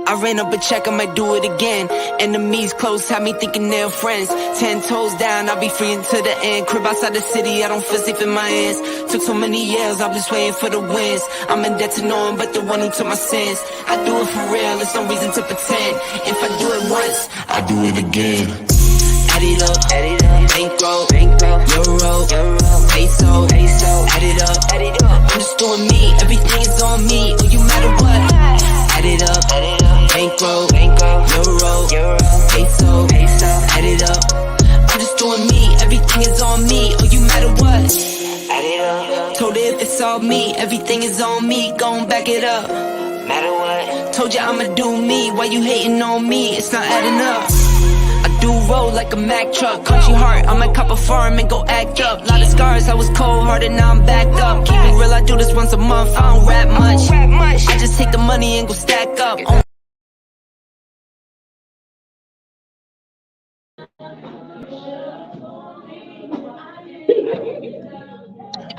I ran up a check, I might do it again. Enemies close, had me thinking they're friends. 10 toes down, I'll be free until the end. Crib outside the city, I don't feel safe in my hands. Took so many years, I'm just waiting for the wins. I'm in debt to no one but the one who took my sins. I do it for real, there's no reason to pretend. If I do it once, I do it again. Add it up, bankroll, euro, peso, add it up, I'm just doing me, everything is on me, oh you matter what. Add it up, bankroll, euro, peso, add it up, I'm just doing me, everything is on me, oh you matter what. Add it up, told her if it's all me, everything is on me, gon' back it up. Matter what, told you I'ma do me, why you hating on me, it's not adding up. I do roll like a Mack truck, country heart, I might cop a farm and go act up. Lot of scars, I was cold-hearted, now I'm backed up. Keep it real, I do this once a month, I don't rap much. I just take the money and go stack up.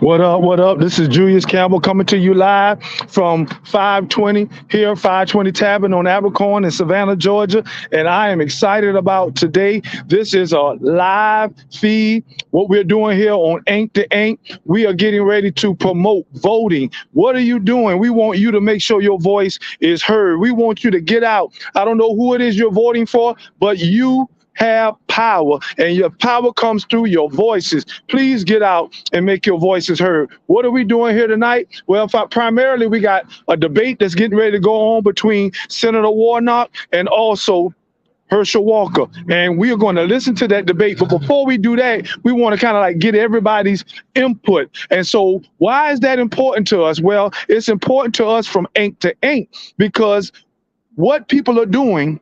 What up, what up? This is Julius Campbell coming to you live from 520 here, 520 Tavern on Abercorn in Savannah, Georgia. And I am excited about today. This is a live feed. What we're doing here on Ink to Ink, we are getting ready to promote voting. What are you doing? We want you to make sure your voice is heard. We want you to get out. I don't know who it is you're voting for, but you have power, and your power comes through your voices. Please get out and make your voices heard. What are we doing here tonight? Well, primarily we got a debate that's getting ready to go on between Senator Warnock and also Herschel Walker, and we are going to listen to that debate. But before we do that, we want to kind of like get everybody's input. And so why is that important to us? Well, it's important to us from Ink to Ink because what people are doing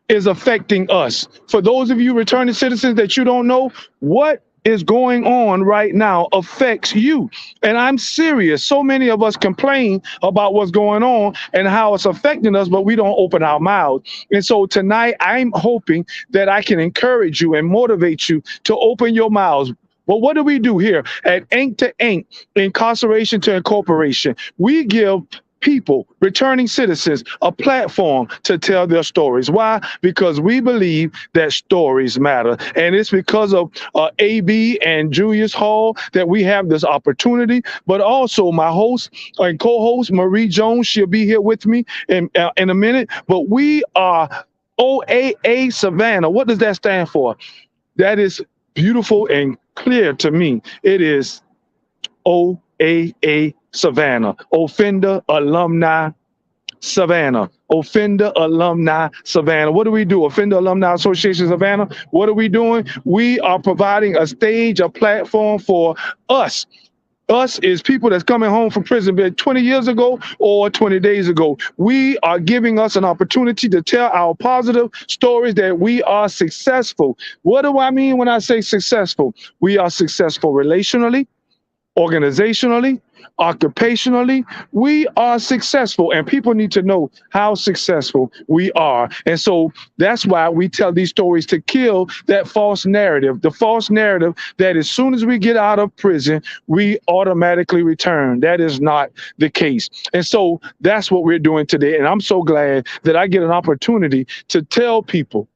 is affecting us. For those of you returning citizens that you don't know, what is going on right now affects you. And I'm serious. So many of us complain about what's going on and how it's affecting us, but we don't open our mouths. And so tonight, I'm hoping that I can encourage you and motivate you to open your mouths. But what do we do here at Ink to Ink, Incarceration to Incorporation? We give people, returning citizens, a platform to tell their stories. Why? Because we believe that stories matter. And it's because of AB and Julius Hall that we have this opportunity, but also my host and co-host, Marie Jones, she'll be here with me in a minute. But we are OAA Savannah. What does that stand for? That is beautiful and clear to me. It is OAA Savannah, Offender Alumni Savannah, Offender Alumni Savannah. What do we do? Offender Alumni Association Savannah. What are we doing? We are providing a stage, a platform for us. Us is people that's coming home from prison 20 years ago or 20 days ago. We are giving us an opportunity to tell our positive stories that we are successful. What do I mean when I say successful? We are successful relationally, organizationally, occupationally. We are successful, and people need to know how successful we are. And so that's why we tell these stories, to kill that false narrative, the false narrative that as soon as we get out of prison, we automatically return. That is not the case. And so that's what we're doing today. And I'm so glad that I get an opportunity to tell people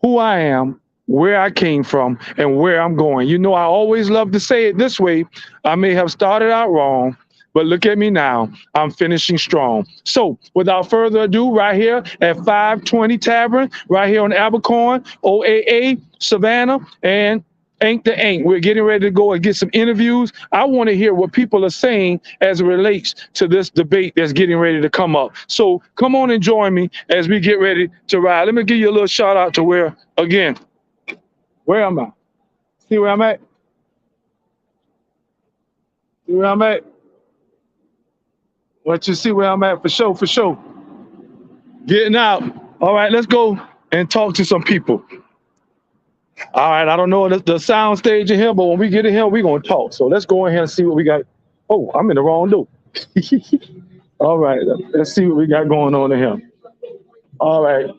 who I am, where I came from, and where I'm going. You know, I always love to say it this way. I may have started out wrong, but look at me now. I'm finishing strong. So without further ado, right here at 520 Tavern, right here on Abercorn, OAA, Savannah, and Ink to Ink. We're getting ready to go and get some interviews. I want to hear what people are saying as it relates to this debate that's getting ready to come up. So come on and join me as we get ready to ride. Let me give you a little shout out to where, again, where am I? See where I'm at? See where I'm at? What you see where I'm at? For sure, for sure. Getting out. All right, let's go and talk to some people. All right, I don't know the sound stage in here, but when we get in here, we're going to talk. So let's go in here and see what we got. Oh, I'm in the wrong door. All right, let's see what we got going on in here. All right.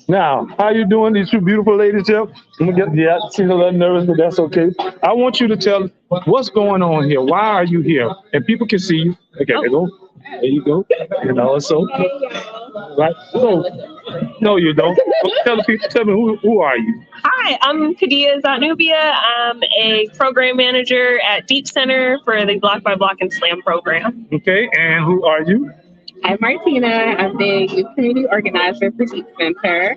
Now, how you doing, these two beautiful ladies here? I'm gonna she's a little nervous, but that's okay. I want you to tell what's going on here. Why are you here? And people can see you. Okay, there you go. There you go. And also, Right. So, no, you don't. So tell the people, tell me who are you? Hi, I'm Kadia Zanubia. I'm a program manager at Deep Center for the Block by Block and Slam program. Okay, and who are you? I'm Martina. I'm the youth community organizer for Deep Center.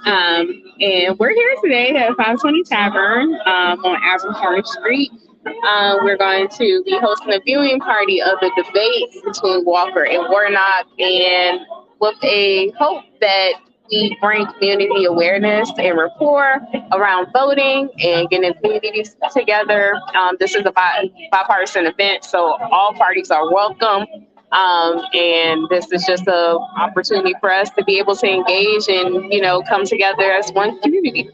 And we're here today at 520 Tavern on Abercrombie Street. We're going to be hosting a viewing party of the debate between Walker and Warnock, and with a hope that we bring community awareness and rapport around voting and getting communities together. This is a bipartisan event, so all parties are welcome. And this is just an opportunity for us to be able to engage and, come together as one community.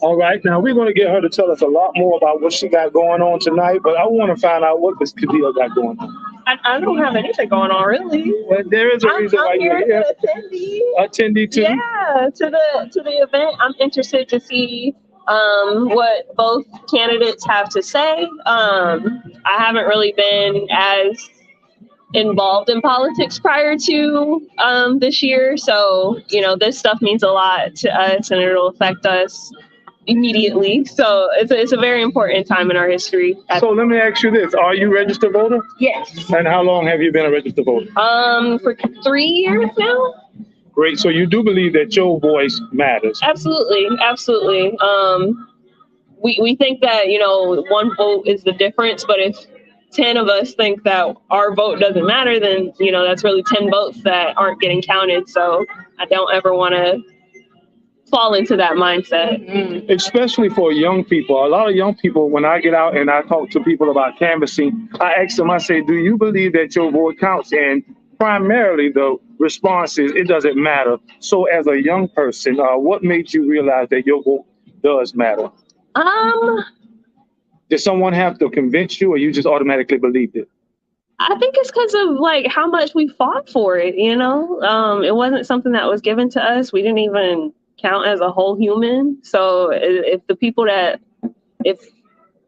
All right, now we're going to get her to tell us a lot more about what she got going on tonight, but I want to find out what Miss Kadia got going on. I don't have anything going on, really. Well, there is a reason why you're here. Attendee too. Yeah, to the event. I'm interested to see what both candidates have to say. I haven't really been as involved in politics prior to this year, so this stuff means a lot to us, and it'll affect us immediately. So it's a very important time in our history. So let me ask you this: are you a registered voter? Yes. And how long have you been a registered voter? For 3 years now. Great. So you do believe that your voice matters? Absolutely. We think that one vote is the difference, but if 10 of us think that our vote doesn't matter, then that's really 10 votes that aren't getting counted. So I don't ever want to fall into that mindset. Especially for young people. A lot of young people, when I get out and I talk to people about canvassing, I ask them, I say, do you believe that your vote counts? And primarily the response is, it doesn't matter. So as a young person, what made you realize that your vote does matter? Did someone have to convince you, or you just automatically believed it? I think it's because of how much we fought for it. It wasn't something that was given to us. We didn't even count as a whole human. So if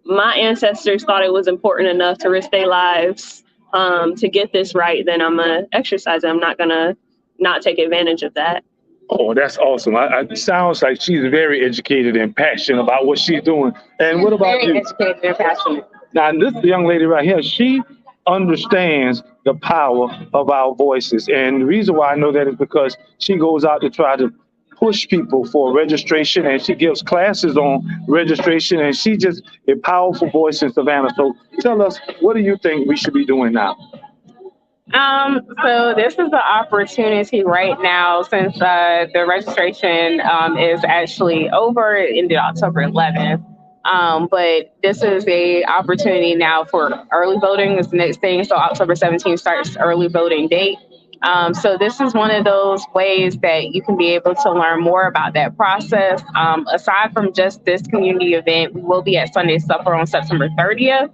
my ancestors thought it was important enough to risk their lives to get this right, then I'm gonna exercise it. I'm not gonna not take advantage of that. Oh, that's awesome. It sounds like she's very educated and passionate about what she's doing. And what about you? Very educated and passionate. Now, this young lady right here, she understands the power of our voices. And the reason why I know that is because she goes out to try to push people for registration, and she gives classes on registration, and she just a powerful voice in Savannah. So tell us, what do you think we should be doing now? So this is the opportunity right now, since the registration is actually over. It ended October 11th. But this is a opportunity now for early voting is the next thing. So October 17th starts early voting date. So this is one of those ways that you can be able to learn more about that process. Aside from just this community event, we will be at Sunday Supper on September 30th.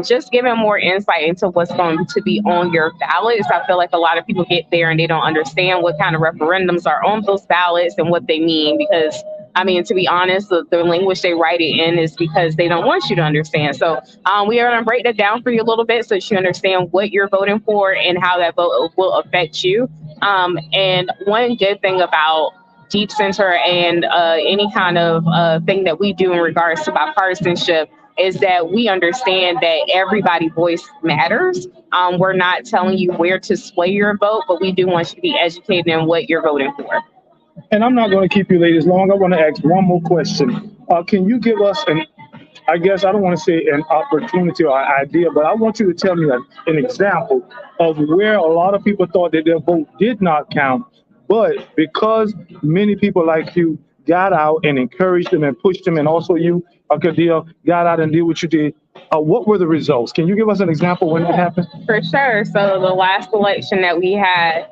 Just giving more insight into what's going to be on your ballots. I feel like a lot of people get there and they don't understand what kind of referendums are on those ballots and what they mean, because to be honest, the language they write it in is because they don't want you to understand. So we are going to break that down for you a little bit so that you understand what you're voting for and how that vote will affect you. And one good thing about Deep Center and any kind of thing that we do in regards to bipartisanship is that we understand that everybody's voice matters. We're not telling you where to sway your vote, but we do want you to be educated in what you're voting for. And I'm not going to keep you ladies long. I want to ask one more question. Can you give us I guess I don't want to say an opportunity or an idea, but I want you to tell me an example of where a lot of people thought that their vote did not count, but because many people like you got out and encouraged them and pushed them, and also you, Kadia, got out and did what you did, what were the results? Can you give us an example when that happened? For sure. So the last election that we had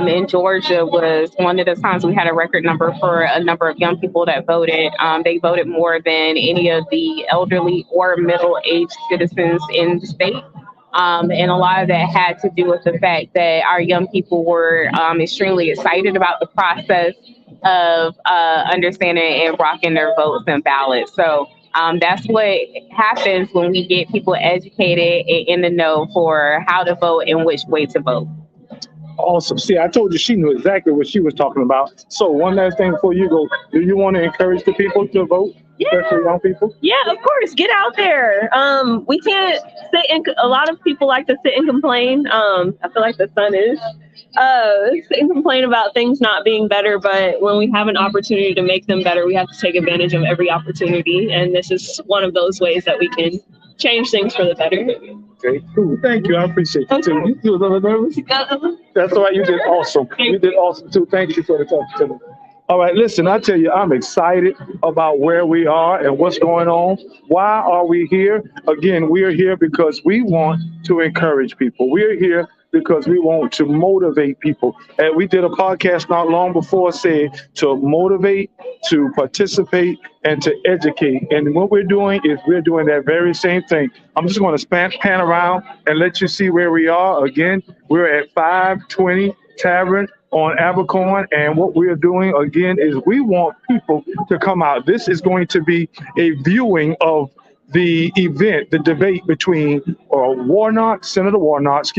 in Georgia was one of the times we had a record number for a number of young people that voted. They voted more than any of the elderly or middle-aged citizens in the state. And a lot of that had to do with the fact that our young people were extremely excited about the process of understanding and rocking their votes and ballots. So that's what happens when we get people educated and in the know for how to vote and which way to vote. Awesome. See, I told you she knew exactly what she was talking about. So one last thing before you go, do you want to encourage the people to vote, especially young people? Yeah, of course. Get out there. We can't sit and a lot of people like to sit and complain. I feel like the sun is sit and complain about things not being better, but when we have an opportunity to make them better, we have to take advantage of every opportunity. And this is one of those ways that we can change things for the better. Okay, cool. Thank you. I appreciate you too. You was a little nervous? That's all right. You did awesome. You did awesome too. Thank you for the talk to me. All right, listen, I tell you, I'm excited about where we are and what's going on. Why are we here? Again, we are here because we want to encourage people. We're here because we want to motivate people. And we did a podcast not long before said to motivate, to participate, and to educate. And what we're doing is we're doing that very same thing. I'm just going to pan around and let you see where we are. Again, we're at 520 Tavern on Abercorn, and what we're doing again is we want people to come out. This is going to be a viewing of the event, the debate between Senator Warnock,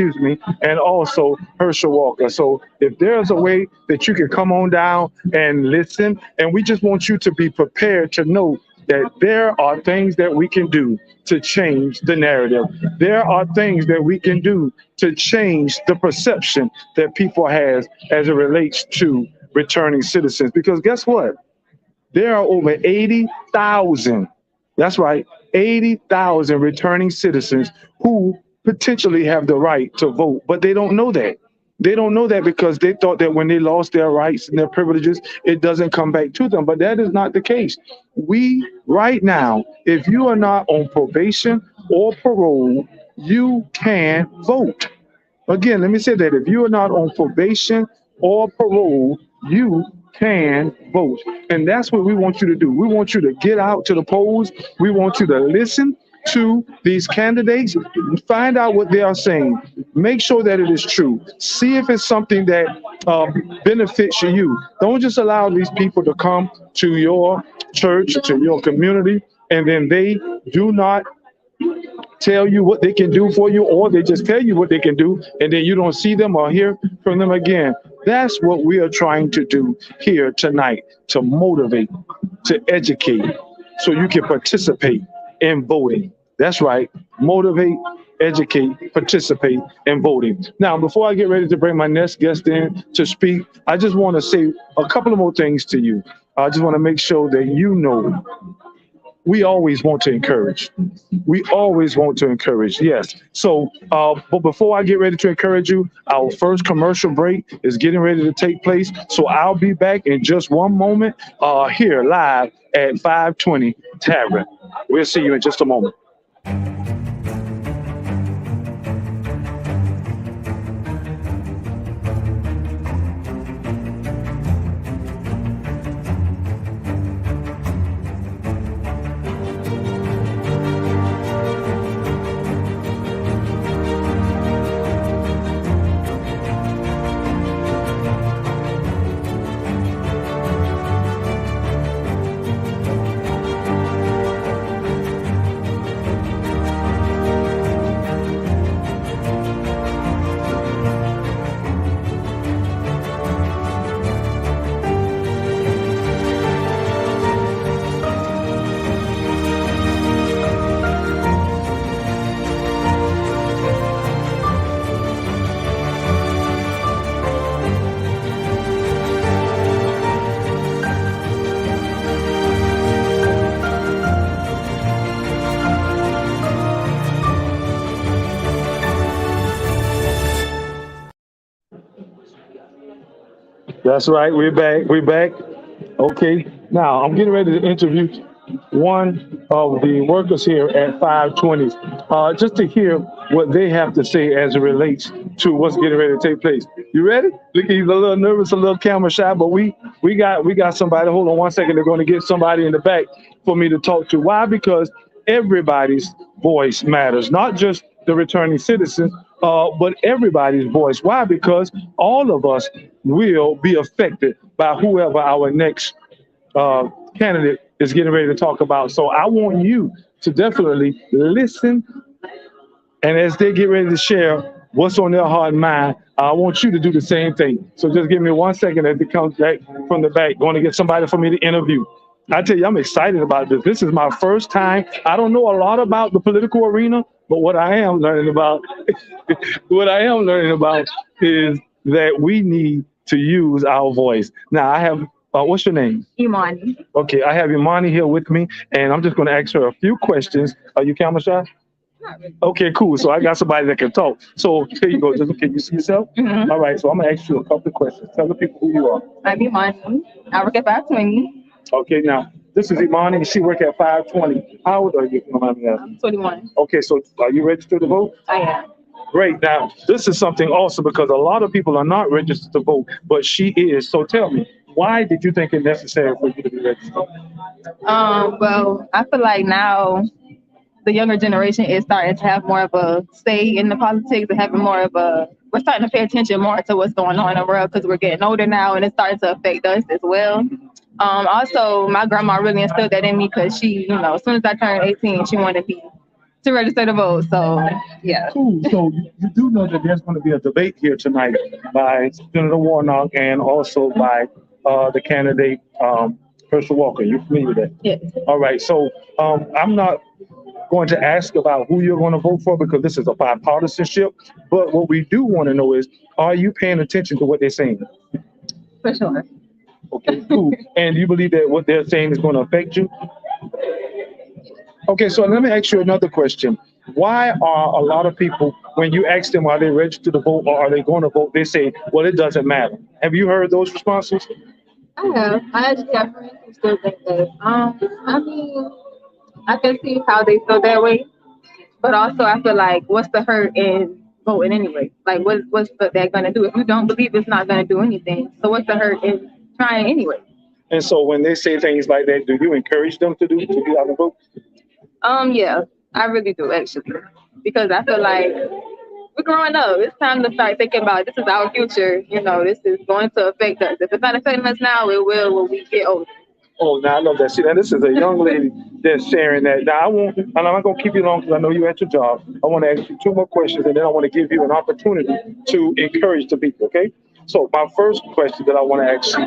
and also Herschel Walker. So if there's a way that you can come on down and listen, and we just want you to be prepared to know that there are things that we can do to change the narrative. There are things that we can do to change the perception that people have as it relates to returning citizens. Because guess what? There are over 80,000, that's right, 80,000 returning citizens who potentially have the right to vote, but they don't know that. They don't know that because they thought that when they lost their rights and their privileges, it doesn't come back to them. But that is not the case. We, right now, if you are not on probation or parole, you can vote. Again, let me say that if you are not on probation or parole, you can vote. And that's what we want you to do. We want you to get out to the polls. We want you to listen to these candidates, find out what they are saying, make sure that it is true, see if it's something that benefits you. Don't just allow these people to come to your church, to your community, and then they do not tell you what they can do for you, or they just tell you what they can do, and then you don't see them or hear from them again. That's what we are trying to do here tonight, to motivate, to educate, so you can participate in voting. That's right. Motivate, educate, participate in voting. Now, before I get ready to bring my next guest in to speak, I just want to say a couple of more things to you. I just want to make sure that you know we always want to encourage. We always want to encourage, yes. So, but before I get ready to encourage you, our first commercial break is getting ready to take place. So I'll be back in just one moment here live at 520 Tavern. We'll see you in just a moment. That's right. We're back. We're back. Okay. Now I'm getting ready to interview one of the workers here at 520, just to hear what they have to say as it relates to what's getting ready to take place. You ready? Look, he's a little nervous, a little camera shy, but we got somebody. Hold on one second. They're going to get somebody in the back for me to talk to. Why? Because everybody's voice matters, not just the returning citizens, but everybody's voice. Why? Because all of us will be affected by whoever our next candidate is getting ready to talk about. So I want you to definitely listen, and as they get ready to share what's on their heart and mind, I want you to do the same thing. So just give me 1 second as it comes back from the back. Going to get somebody for me to interview. I tell you, I'm excited about this. This is my first time. I don't know a lot about the political arena, but what I am learning about, what I am learning about is that we need to use our voice. Now, I have, what's your name? Imani. Okay, I have Imani here with me, and I'm just going to ask her a few questions. Are you camera shy? Okay, cool. So I got somebody that can talk. So here you go. Just can you see yourself? Mm-hmm. All right. So I'm gonna ask you a couple of questions. Tell the people who you are. I'm Imani. I work at 520. Okay. Now this is Imani, and she work at 520. How old are you? If you don't mind me asking? I'm 21. Okay. So are you registered to vote? I am. Great. Now this is something awesome because a lot of people are not registered to vote, but she is. So tell me, why did you think it necessary for you to be registered? Well, I feel like now the younger generation is starting to have more of a say in the politics and having more of a, we're starting to pay attention more to what's going on in the world because we're getting older now and it's starting to affect us as well. Also, my grandma really instilled that in me because she, as soon as I turned 18, she wanted me to register to vote. So, yeah. Cool. So you do know that there's going to be a debate here tonight by Senator Warnock and also by the candidate, Herschel Walker. You familiar with that? Yes. All right. So I'm not going to ask about who you're going to vote for because this is a bipartisanship. But what we do want to know is, are you paying attention to what they're saying? For sure. Okay, cool. And you believe that what they're saying is going to affect you? Okay, so let me ask you another question. Why are a lot of people, when you ask them are they registered to vote or are they going to vote, they say, well, it doesn't matter. Have you heard those responses? I have. I actually have friends who still think that. I mean, I can see how they feel that way, but also I feel like, what's the hurt in voting anyway? Like, what's that going to do? If you don't believe it's not going to do anything, so what's the hurt in trying anyway? And so when they say things like that, do you encourage them to get out and vote? Yeah, I really do actually, because I feel like we're growing up. It's time to start thinking about this is our future. This is going to affect us. If it's not affecting us now, it will when we get older. Oh, now I love that. See, now this is a young lady that's sharing that. Now I'm not going to keep you long because I know you're at your job. I want to ask you two more questions, and then I want to give you an opportunity to encourage the people. Okay. So my first question that I want to ask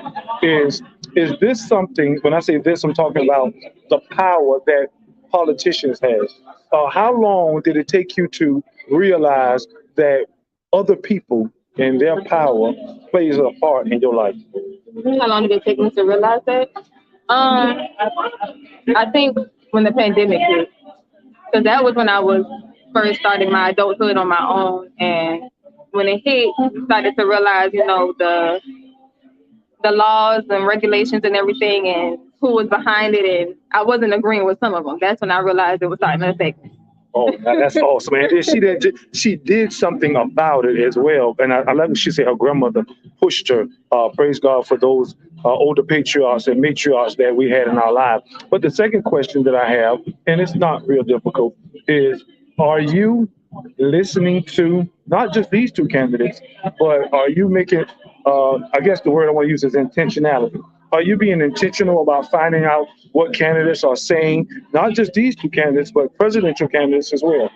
you is this something? When I say this, I'm talking about the power that politicians have. How long did it take you to realize that other people and their power plays a part in your life? How long did it take me to realize that? I think when the pandemic hit, because that was when I was first starting my adulthood on my own, and when it hit, I started to realize, the laws and regulations and everything, and who was behind it, and I wasn't agreeing with some of them. That's when I realized it was starting to affect me. Oh, that's awesome, man. She did something about it as well. And I love what she said her grandmother pushed her. Praise God for those older patriarchs and matriarchs that we had in our lives. But the second question that I have, and it's not real difficult, is are you listening to not just these two candidates, but are you making, I guess the word I want to use is intentionality. Are you being intentional about finding out what candidates are saying, not just these two candidates, but presidential candidates as well?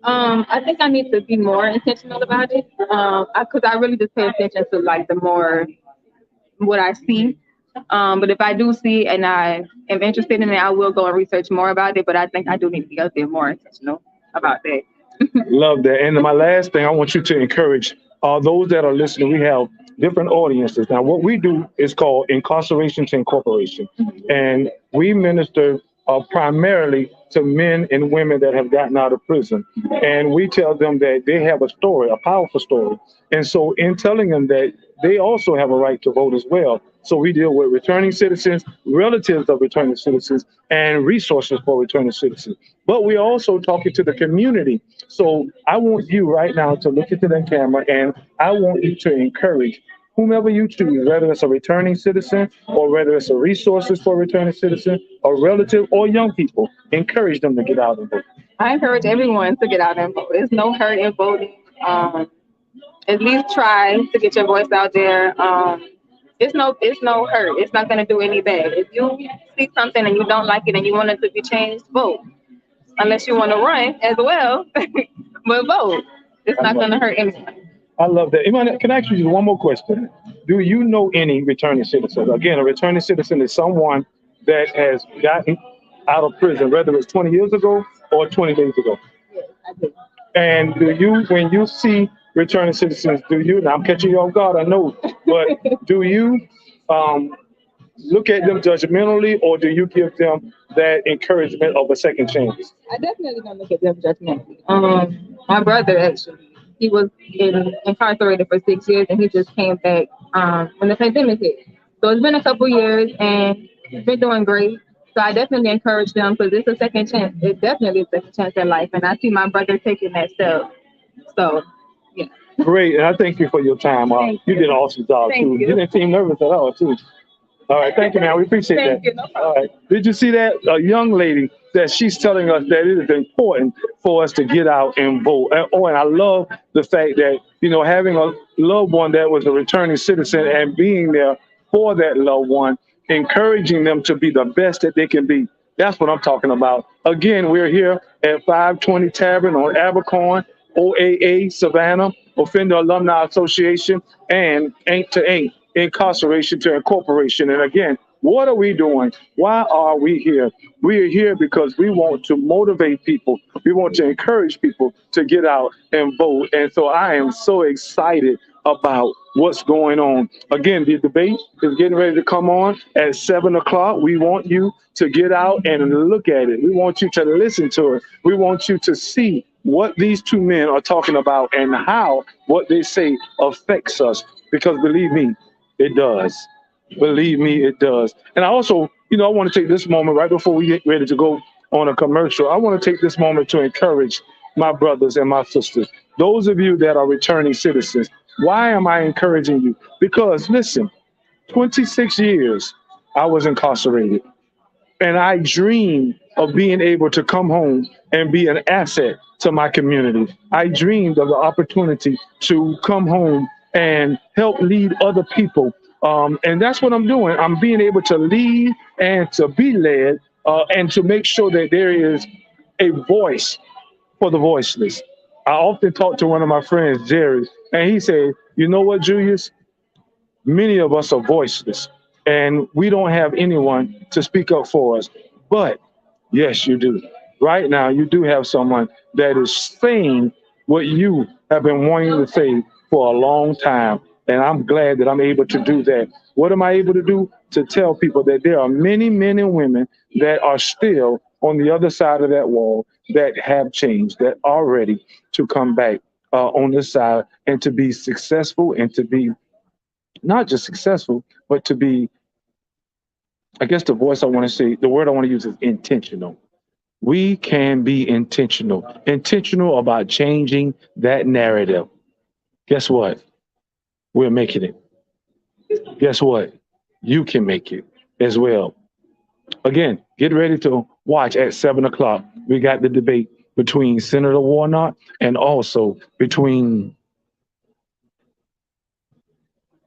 I think I need to be more intentional about it, because I really just pay attention to the more what I see. But if I do see and I am interested in it, I will go and research more about it. But I think I do need to be a bit more intentional about that. Love that. And my last thing, I want you to encourage those that are listening. We have different audiences. Now, what we do is called Incarceration to Incorporation. And we minister primarily to men and women that have gotten out of prison. And we tell them that they have a story, a powerful story. And so in telling them that they also have a right to vote as well. So we deal with returning citizens, relatives of returning citizens, and resources for returning citizens. But we're also talking to the community. So I want you right now to look into that camera, and I want you to encourage whomever you choose, whether it's a returning citizen or whether it's a resources for a returning citizen, a relative or young people, encourage them to get out and vote. I encourage everyone to get out and vote. There's no hurt in voting. At least try to get your voice out there. It's no hurt. It's not going to do any bad. If you see something and you don't like it and you want it to be changed, vote. Unless you want to run as well, but vote. It's not going to hurt anyone. I love that. Iman, can I ask you one more question? Do you know any returning citizens? Again, a returning citizen is someone that has gotten out of prison, whether it's 20 years ago or 20 days ago. And do you, when you see returning citizens, do you, now I'm catching you off guard, I know, but do you um, look at them judgmentally, or do you give them that encouragement of a second chance? I definitely don't look at them judgmentally. My brother actually, he was incarcerated for 6 years, and he just came back when the pandemic hit. So it's been a couple years, and he's been doing great. So I definitely encourage them because it's a second chance. It definitely is a second chance in life, and I see my brother taking that step. So, yeah. Great, and I thank you for your time. You did an awesome job too. You didn't seem nervous at all too. All right, thank you, man. We appreciate that. Thank you. No problem. All right, did you see that? A young lady that she's telling us that it is important for us to get out and vote. And I love the fact that, you know, having a loved one that was a returning citizen and being there for that loved one, encouraging them to be the best that they can be. That's what I'm talking about. Again, we're here at 520 Tavern on Abercorn, OAA, Savannah, Offender Alumni Association, and Ain't to Ain't, Incarceration to Incorporation. And again, what are we doing? Why are we here? We are here because we want to motivate people. We want to encourage people to get out and vote. And so I am so excited about what's going on. Again, the debate is getting ready to come on at 7 o'clock. We want you to get out and look at it. We want you to listen to it. We want you to see what these two men are talking about and how what they say affects us. Because believe me, it does. Believe me, it does. And I also, you know, I want to take this moment right before we get ready to go on a commercial. I want to take this moment to encourage my brothers and my sisters. Those of you that are returning citizens, why am I encouraging you? Because listen, 26 years I was incarcerated, and I dreamed of being able to come home and be an asset to my community. I dreamed of the opportunity to come home and help lead other people. And that's what I'm doing. I'm being able to lead and to be led and to make sure that there is a voice for the voiceless. I often talk to one of my friends, Jerry, and he said, you know what, Julius? Many of us are voiceless and we don't have anyone to speak up for us. But yes, you do. Right now, you do have someone that is saying what you have been wanting to say for a long time. And I'm glad that I'm able to do that. What am I able to do? To tell people that there are many men and women that are still on the other side of that wall that have changed, that are ready to come back on this side and to be successful and to be not just successful, but to be, I guess the voice I want to say, the word I want to use is intentional. We can be intentional about changing that narrative. Guess what? We're making it. Guess what? You can make it as well. Again, get ready to watch at 7 o'clock. We got the debate between Senator Warnock and also between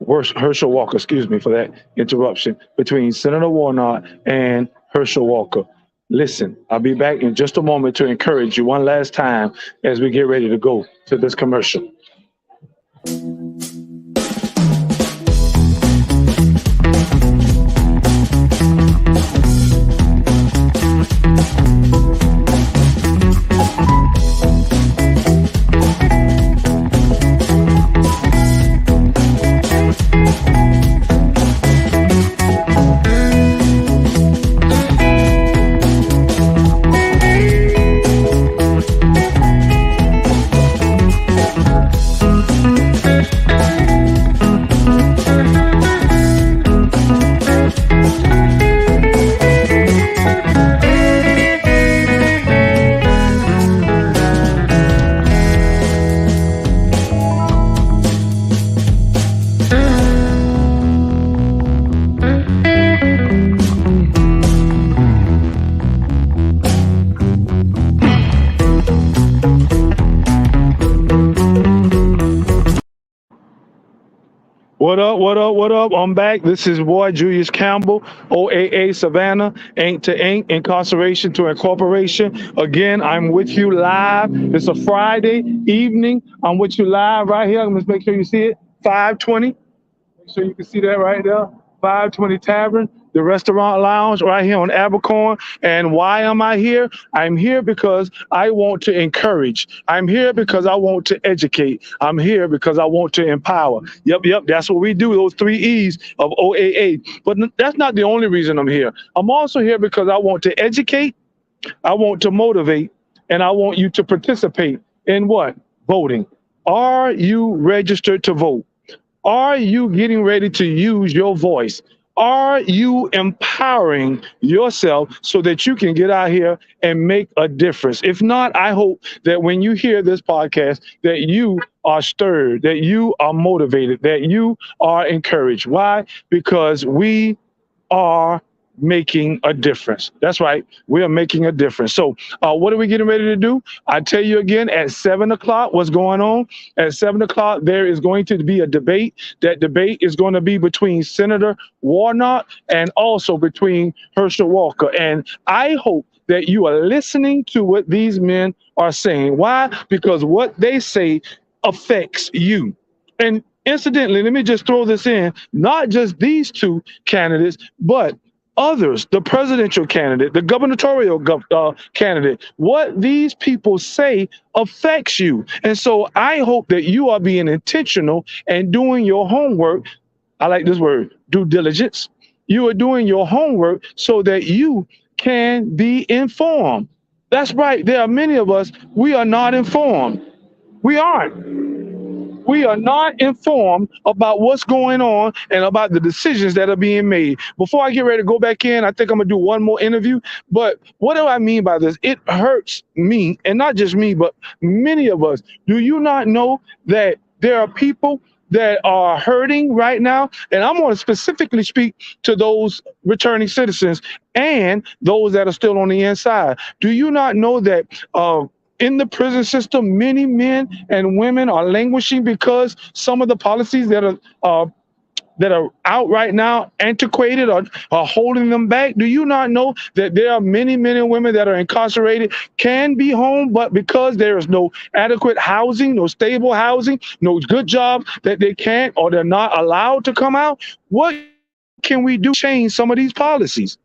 Herschel Walker, excuse me for that interruption, between Senator Warnock and Herschel Walker. Listen, I'll be back in just a moment to encourage you one last time as we get ready to go to this commercial. What up, what up, what up? I'm back. This is boy Julius Campbell, OAA Savannah, Ain't to Ain't, Incarceration to Incorporation. Again, I'm with you live. It's a Friday evening. I'm with you live right here. Let's make sure you see it. 520. Make sure you can see that right there. 520 Tavern, the restaurant lounge right here on Abercorn. And why am I here? I'm here because I want to encourage. I'm here because I want to educate. I'm here because I want to empower. Yep. That's what we do, those three E's of OAA. But that's not the only reason I'm here. I'm also here because I want to educate, I want to motivate, and I want you to participate in what? Voting. Are you registered to vote? Are you getting ready to use your voice? Are you empowering yourself so that you can get out here and make a difference? If not, I hope that when you hear this podcast, that you are stirred, that you are motivated, that you are encouraged. Why? Because we are making a difference. That's right. We are making a difference. So what are we getting ready to do? I tell you again, at 7 o'clock, what's going on? At 7 o'clock, there is going to be a debate. That debate is going to be between Senator Warnock and also between Herschel Walker. And I hope that you are listening to what these men are saying. Why? Because what they say affects you. And incidentally, let me just throw this in, not just these two candidates, but others, the presidential candidate, the gubernatorial candidate, what these people say affects you. And so I hope that you are being intentional and doing your homework. I like this word, due diligence. You are doing your homework so that you can be informed. That's right. There are many of us, we are not informed. We aren't. We are not informed about what's going on and about the decisions that are being made. Before I get ready to go back in, I think I'm going to do one more interview. But what do I mean by this? It hurts me, and not just me, but many of us. Do you not know that there are people that are hurting right now? And I'm going to specifically speak to those returning citizens and those that are still on the inside. Do you not know that in the prison system, many men and women are languishing because some of the policies that are out right now, antiquated, or are holding them back? Do you not know that there are many men and women that are incarcerated, can be home, but because there is no adequate housing, no stable housing, no good job, that they can't or they're not allowed to come out? What can we do to change some of these policies?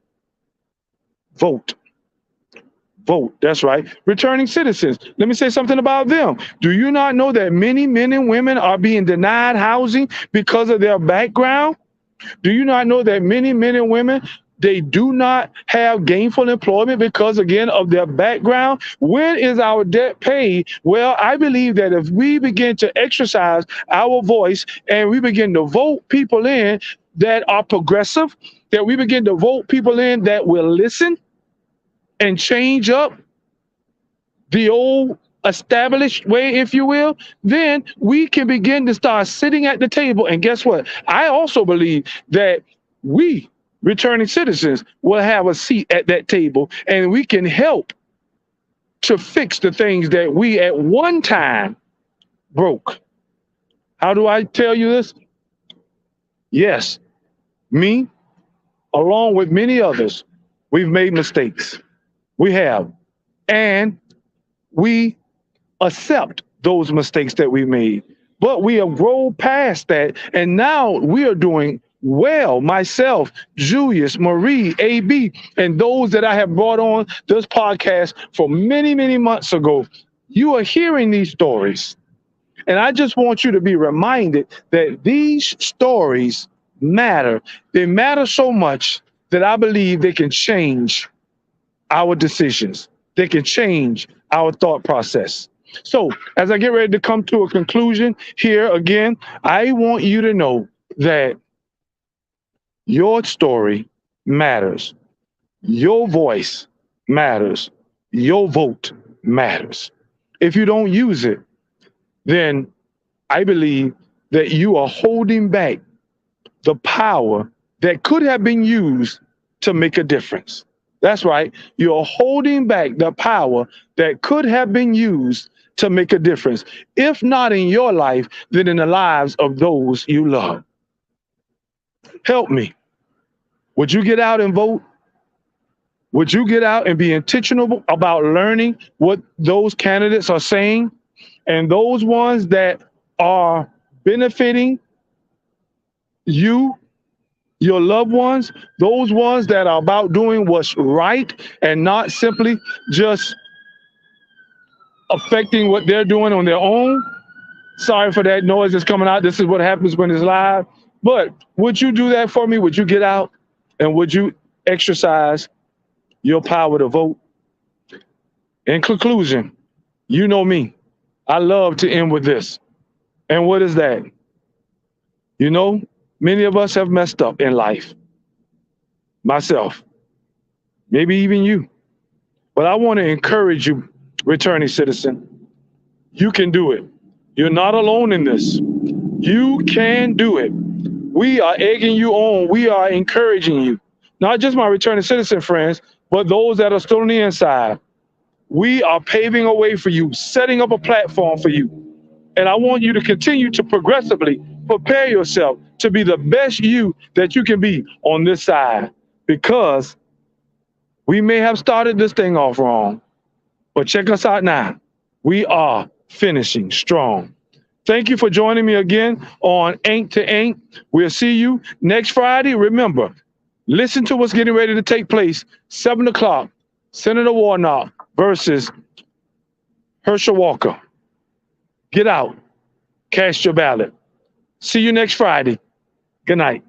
Vote. Vote. That's right. Returning citizens. Let me say something about them. Do you not know that many men and women are being denied housing because of their background? Do you not know that many men and women, they do not have gainful employment because, again, of their background? When is our debt paid? Well, I believe that if we begin to exercise our voice and we begin to vote people in that are progressive, that we begin to vote people in that will listen and change up the old established way, if you will, then we can begin to start sitting at the table. And guess what? I also believe that we, returning citizens, will have a seat at that table, and we can help to fix the things that we at one time broke. How do I tell you this? Yes, me, along with many others, we've made mistakes. We have. And we accept those mistakes that we made. But we have grown past that. And now we are doing well. Myself, Julius, Marie, AB, and those that I have brought on this podcast for many, many months ago. You are hearing these stories. And I just want you to be reminded that these stories matter. They matter so much that I believe they can change our decisions. They can change our thought process. So as I get ready to come to a conclusion here again, I want you to know that your story matters. Your voice matters. Your vote matters. If you don't use it, then I believe that you are holding back the power that could have been used to make a difference. That's right. You're holding back the power that could have been used to make a difference. If not in your life, then in the lives of those you love. help me. Would you get out and vote? Would you get out and be intentional about learning what those candidates are saying? And those ones that are benefiting you, your loved ones, those ones that are about doing what's right and not simply just affecting what they're doing on their own. Sorry for that noise that's coming out. This is what happens when it's live. But would you do that for me? Would you get out and would you exercise your power to vote? In conclusion, you know me. I love to end with this. And what is that? You know, many of us have messed up in life. Myself, maybe even you. But I want to encourage you, returning citizen. You can do it. You're not alone in this. You can do it. We are egging you on. We are encouraging you. Not just my returning citizen friends, but those that are still on the inside. We are paving a way for you, setting up a platform for you. And I want you to continue to progressively prepare yourself to be the best you that you can be on this side, because we may have started this thing off wrong, but check us out now. We are finishing strong. Thank you for joining me again on Ain't to Ain't. We'll see you next Friday. Remember, listen to what's getting ready to take place, 7 o'clock, Senator Warnock versus Herschel Walker. Get out, cast your ballot. See you next Friday. Good night.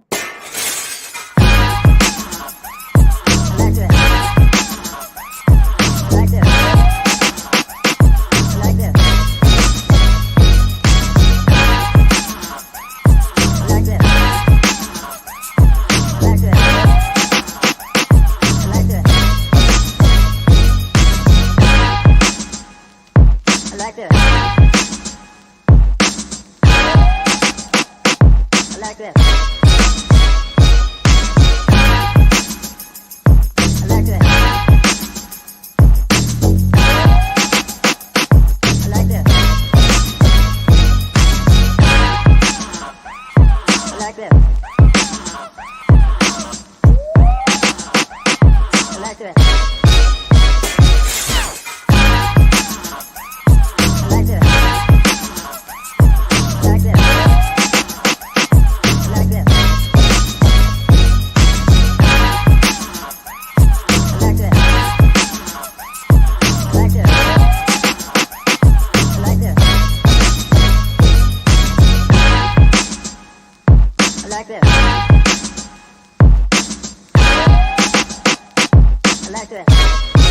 like that.